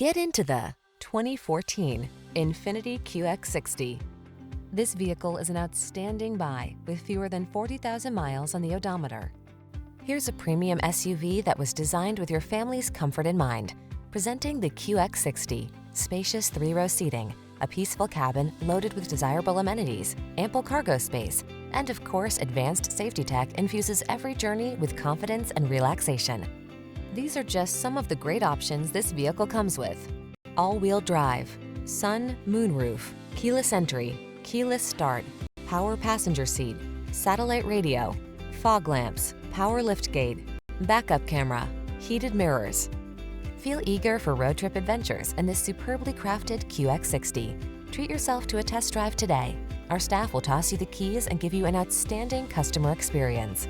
Get into the 2014 INFINITI QX60. This vehicle is an outstanding buy with fewer than 40,000 miles on the odometer. Here's a premium SUV that was designed with your family's comfort in mind. Presenting the QX60. Spacious 3-row seating, a peaceful cabin loaded with desirable amenities, ample cargo space, and of course, advanced safety tech infuses every journey with confidence and relaxation. These are just some of the great options this vehicle comes with: all-wheel drive, sun, moonroof, keyless entry, keyless start, power passenger seat, satellite radio, fog lamps, power liftgate, backup camera, heated mirrors. Feel eager for road trip adventures in this superbly crafted QX60. Treat yourself to a test drive today. Our staff will toss you the keys and give you an outstanding customer experience.